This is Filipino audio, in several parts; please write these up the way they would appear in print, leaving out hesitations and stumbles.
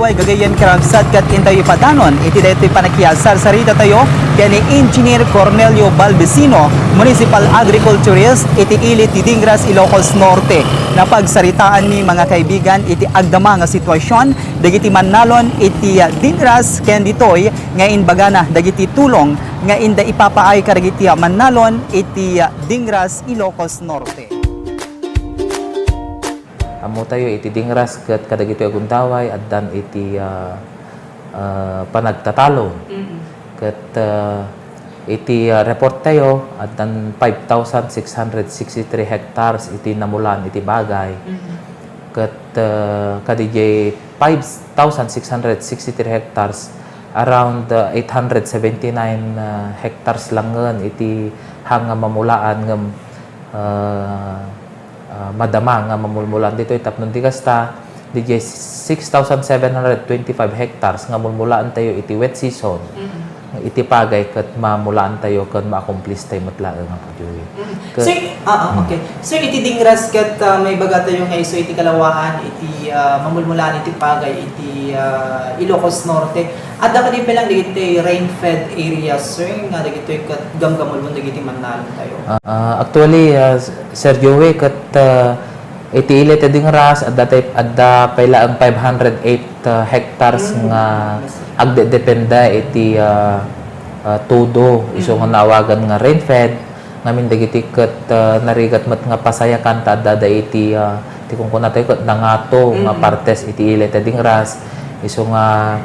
way gagayan karamsat kat intayo ipadanon iti daytoy panakiasar sarita tayo kay ni Engineer Cornelio Balbesino, Municipal Agriculturist iti ilit ti Dingras, Ilocos Norte. Napagsaritaan ni mga kaibigan iti agdama nga sitwasyon dagiti mannalon iti Dingras ken ditoy nga inbagana dagiti tulong nga inda ipapaay karagiti mannalon iti Dingras, Ilocos Norte. Amo tayo iti Dingras ket kadagiti aguntaway addan iti panagtatalo. Ket iti report tayo addan 5,663 hectares iti namulan iti bagay. Ket kadijay 5,663 hectares around 879 hectares langen iti hanga mamulaan ngem madama nga mamulmulan dito itapnon di kasta DJ 6,725 hectares nga mulmulaan tayo iti wet season iti pagay ket mamulaan tayo ken ma-accomplish tayo matlaeng nga pagyoy. Sir, okay. Sir, iti Dingras ket may baga tayo nga iso iti kalawaan iti mamulmulaan iti pagay iti Ilocos Norte. Adda kadi pelang dagiti rain-fed areas, sir, nga dagiti ket gamgamulmon dagiti mannalon tayo. Actually, Sir Joey, ket iti ilit ti Dingras adda payla ang 508 hectares nga agdedependa iti tudo iso nga nawagan nga rain-fed ngamin dagiti ket narigat met nga pasayakan ta adda iti kung kunatay ket nangato nga partes iti ilit ti Dingras iso nga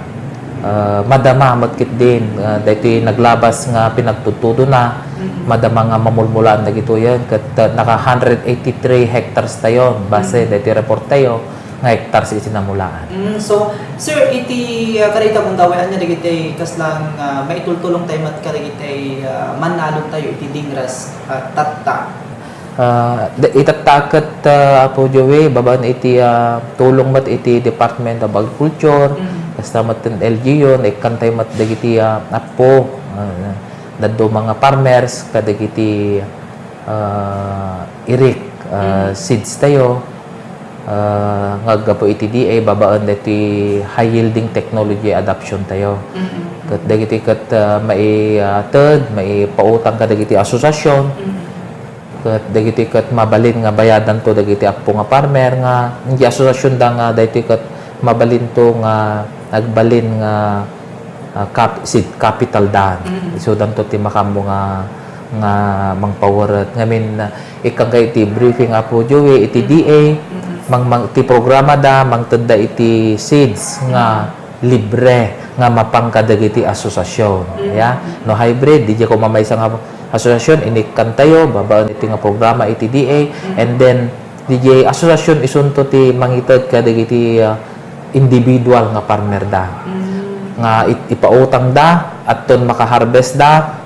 madama matkit din dahiti naglabas nga pinagtutudo na madama nga mamulmulan dagito yan ket naka 183 hectares tayo base dahiti report tayo nga hectares iti namulaan. So, sir, iti karita kung dawayan niya dagiti kaslang maitultulong tayo mat karagiti mannalon tayo iti Dingras tatta. Itataket Apo Joey babaan iti tulong mat iti Department of Agriculture kasta mat LGU ikantay mat dagiti apo daddo mga farmers kadagiti irik seeds tayo ngaggapo iti DA babaan dati high yielding technology adoption tayo ket dagiti ket mai pautang kadagiti asosasyon ket dagiti ket mabalin nga bayadan to dagiti apo nga farmer nga hindi asosasyon da nga dagiti ket mabalin to nga nagbalin nga seed capital dan so dan to ti makamo nga mangpawaret ngamin ikang iti briefing Apo Joey iti DA mang ti programa da mangtedda iti seeds nga libre nga mapangkadagiti asosasyon ya no hybrid di ko mamaysa nga asosasyon inikan tayo babaan iti nga programa iti DA and then DJ asosasyon isunto ti mangited kadagiti individual nga farmer da nga ipautang da atton makaharvest da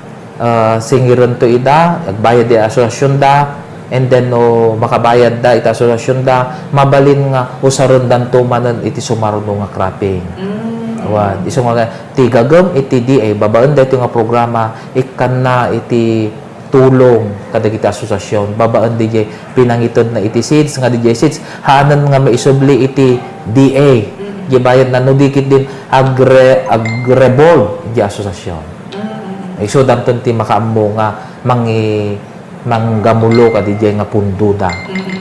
singiron to ida agbayad di asosasyon da and then no makabayad da iti asosasyon da mabalin nga usaron dan tumanen iti sumaruno nga cropping iso nga ti gagam iti DA babaan da iti nga programa ikan na iti tulong kadagiti asosasyon babaan DJ pinangitod na iti seeds nga DJ seeds hanan nga maisubli iti DA gibayad na nudikit din agrebol di asosasyon iso danton ti makaammo nga manggamulo ka DJ nga punduda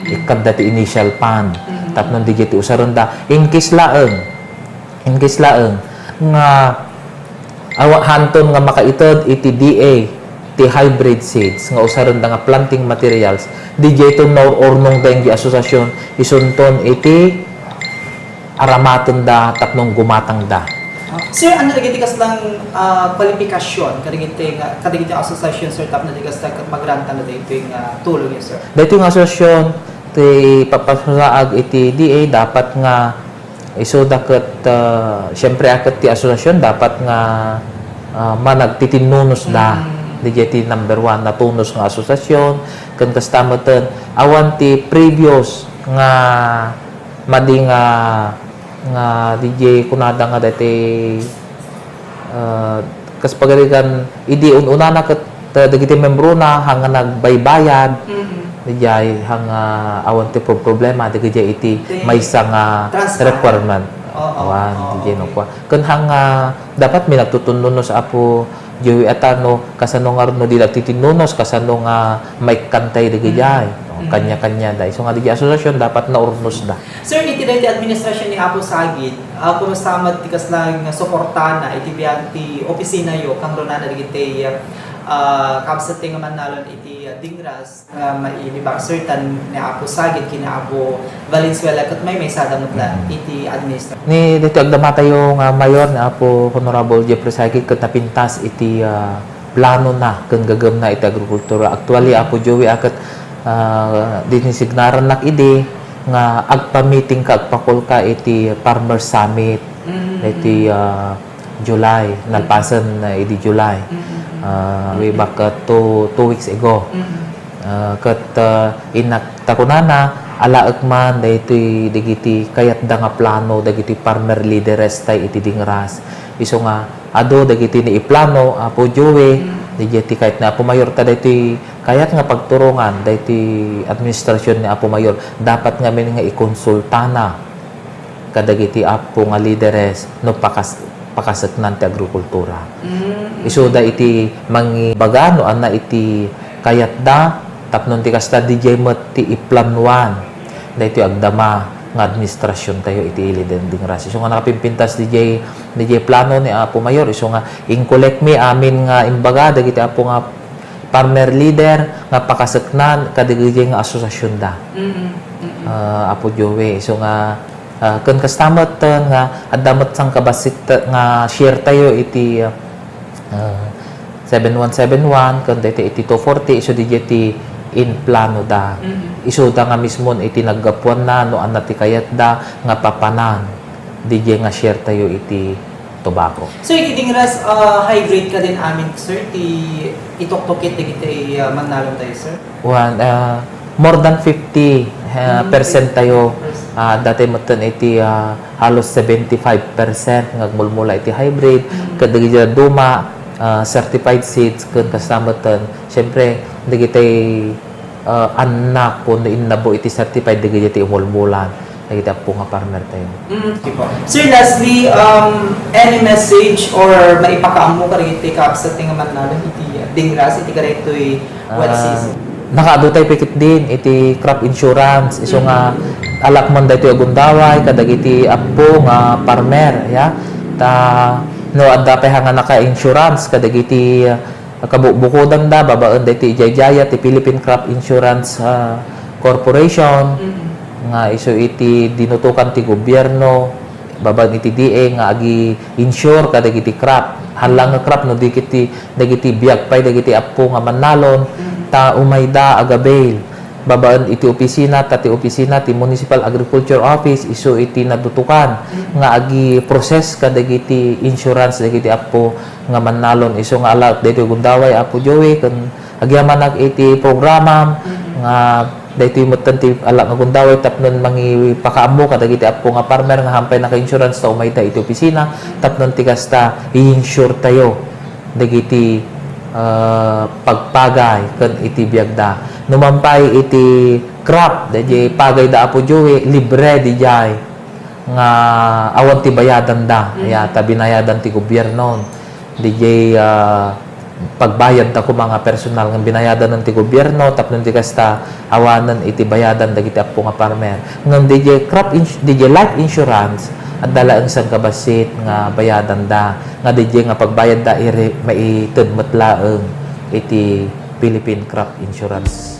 ikad dati initial fund tapnon DJ ti usaron da in case laeng nga hanton nga makaited iti DA ti hybrid seeds nga usaron da nga planting materials DJ to no ornong da yung asosasyon isunton iti aramaton da tapnong gumatang da. Sir, ano dagiti kaslang kwalifikasyon kadagiti asosasyon sir tapno dagiti kaslang magranta na dito yung tulong yun sir? Dito yung asosasyon ti papasaag iti DA dapat nga iso daket syempre aket ti asosasyon dapat nga managtitinunos da dijeti number 1 na tunos nga asosasyon ken kastamoten awan ti previous nga mading nga DJ kunada nga dati kas pagarikan idi unana ket dagiti membro na hanga nagbaybayad dijay hanga awan ti problema dagiti iti maysa nga requirement Awan, DJ no kwa. Kun hang dapat may nagtutununos apo Joey atano kasano nga no di nagtitinunos kasano nga may kantay digijay. Kanya-kanya dai. So nga di asosasyon dapat na urnos da. Sir, iti dahil ti administrasyon ni Apo Sagid, kung samad ti kaslang suportana, iti biyag ti opisina yo, kang ronana digiti kapsat ti nga manalon iti dingras, mailibang certain ni Apo Sagid, kina Apo Valenzuela, kat may sadamot na iti administrasyon. Ni dito agdamata yung mayor na Apo Honorable Jeffrey Sagid ket napintas iti plano na ken gagam na iti agrikultura. Actually Apo Joey akat dinisignaran nak ide nga agpa-meeting ka agpakul ka iti Farmer Summit iti July nalpasan na iti July way back 2 weeks ago ket inaktakunana alaek man daytoy digiti kayat da nga plano dagiti farmer leaders tay iti dingras iso nga ado dagiti ni iplano Apo Joey digiti kahit na Apo Mayor ta daytoy kayat nga pagturungan daytoy administrasyon ni Apo Mayor dapat nga men nga ikonsultana kadagiti Apo nga leaders no pakasaknan ti agrikultura. Isu da iti mangibagano anna iti kayat da tapnon ti kasta DJ met ti iplanuan daytoy agdama nga administrasyon tayo iti ilidending ras. Isu nga nakapimpintas DJ plano ni Apo Mayor isu nga in-collect mi amin nga imbaga dagiti Apo nga farmer leader nga pakasaknan kadagiti nga asosasyon da. Apo Joey isu nga ken kastamot nga adamot sang kabasit nga share tayo iti 7171 ken daytoy iti 240 isu dijeti in plano da. Isu da nga mismon iti naggapuan na no anna ti kayat da nga papanan DJ nga share tayo iti tobacco. So iti dingras hybrid ka din amin sir ti itok-tokit digiti manalon tayo sir. More than 50% tayo dati moten iti halos 75% ngagmulmula iti hybrid kadagiti duma certified seeds ken kasamoten syempre digiti anak kun innabo iti certified digiti umulmulan dagiti Apo nga farmer tayo. Sir, lastly, any message or maipakaamo ka rin iti kapsat nga manalon iti dingras iti karetoy wet season? Nakaado tayo pikit din iti crop insurance iso nga alak man daytoy agundaway kadagiti Apo nga farmer ya ta no adda pa nga naka-insurance kadagiti kabubukodan da babaan daytoy Jayjaya ti Philippine Crop Insurance Corporation nga iso iti dinutukan ti gobyerno babaan iti DA nga agi insure kadagiti crop halang nga crop no dagiti biag pay dagiti Apo nga manalon ta umayda agabail babaan iti opisina ti Municipal Agriculture Office isu iti nadutukan nga agi process kadagiti insurance dagiti Apo nga manalon isu nga alak daytoy gundaway Apo Joey ken agyaman iti programa nga daytoy metten ti alak nga gundaway tapnon mangipakaammo kadagiti Apo nga farmer nga hampay naka-insurance ta umayda iti opisina tapnon ti kasta i-insure tayo dagiti pagpagay ken iti biagda numampay iti crop DJ pagay da Apo Joey libre dijay nga awan ti bayadan da ta binayadan ti gobyerno DJ pagbayad ta ko mga personal nga binayadan ng ti gobyerno tapnon ti kasta awanan iti bayadan dagiti Apo nga farmer ngem DJ life insurance at dala ang isang kabasit nga bayadan da nga DJ nga pagbayad da maitud matlaeng iti Philippine Crop Insurance